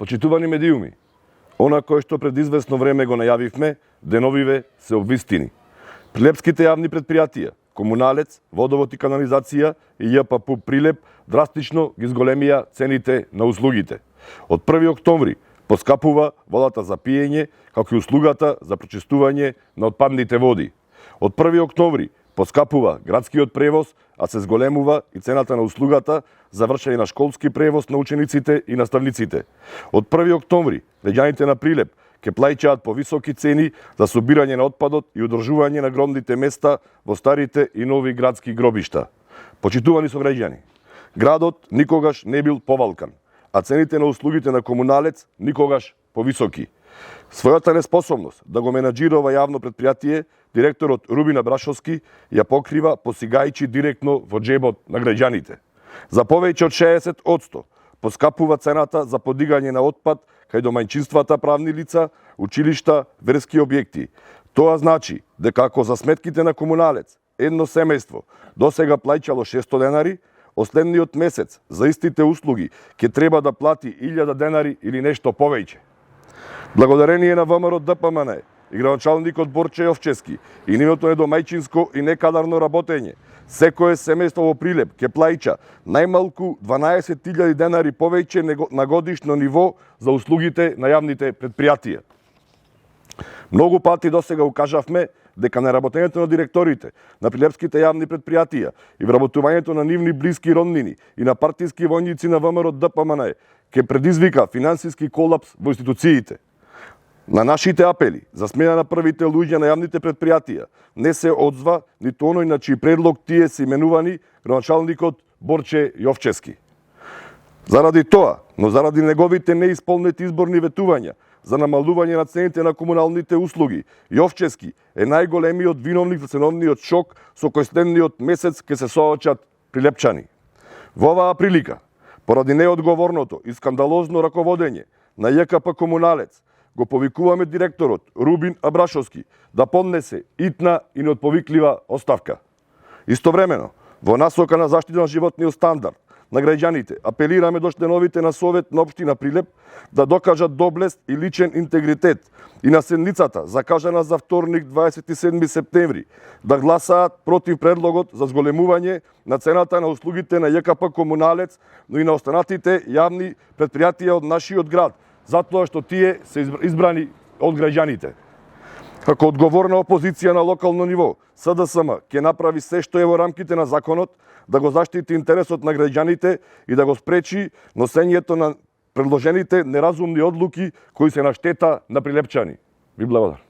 Почитувани медиуми, она кое што пред известно време го најавивме, деновиве се обвистини. Прилепските јавни предпријатија, Комуналец, Водовод и канализација и ЈПП Прилеп драстично ги зголемија цените на услугите. Од 1 октомври поскапува водата за пиење, како и услугата за прочистување на отпадните води. Од 1 октомври поскапува градскиот превоз, а се зголемува и цената на услугата за вршење на школски превоз на учениците и наставниците. Од 1 октомври граѓаните на Прилеп ќе плаќаат повисоки цени за собирање на отпадот и одржување на гробните места во старите и нови градски гробишта. Почитувани сограѓани, градот никогаш не бил повалкан, а цените на услугите на Комуналец никогаш повисоки. Својата неспособност да го менаџира ова јавно предпријатие, директорот Рубин Абрашовски ја покрива посигајќи директно во џебот на граѓаните. За повеќе од 60% поскапува цената за подигање на отпад кај домаќинствата правни лица, училишта, верски објекти. Тоа значи дека ако за сметките на Комуналец едно семејство досега плаќало 600 денари, следниот месец за истите услуги ќе треба да плати 1000 денари или нешто повеќе. Благодарение на ВМРО ДПМН и градоначалникот Борче Јовчевски и нивното недомајчинско и некадарно работење, секое семејство во Прилеп ќе плаќа најмалку 12.000 денари повеќе на годишно ниво за услугите на јавните предпријатија. Многу пати досега укажавме дека неработењето на директорите на прилепските јавни предпријатија и вработувањето на нивни блиски роднини и на партиски војници на ВМРО ДПМН ќе предизвика финансиски колапс во институциите. На нашите апели за смена на првите луѓе на јавните предпријатија не се одзва ниту оној на чиј предлог тие се именувани градоначалникот Борче Јовчевски. Заради тоа, но заради неговите неисполнети изборни ветувања за намалување на цените на комуналните услуги, Јовчевски е најголемиот виновник за ценовниот шок со кој следниот месец ќе се соочат прилепчани. Во оваа прилика, поради неодговорното и скандалозно раководење на ЈКП Комуналец, го повикуваме директорот Рубин Абрашовски да поднесе итна и неотповиклива оставка. Истовремено, во насока на заштита на животниот стандард на граѓаните, апелираме до членовите на Совет на општина Прилеп да докажат доблест и личен интегритет и на седницата, закажана за вторник 27 септември, да гласаат против предлогот за зголемување на цената на услугите на ЈКП Комуналец, но и на останатите јавни предпријатија од нашиот град, затоа што тие се избрани од граѓаните. Како одговорна опозиција на локално ниво, СДСМ ќе направи се што е во рамките на законот да го заштити интересот на граѓаните и да го спречи носењето на предложените неразумни одлуки кои се на штета на прилепчани. Ви благодарам.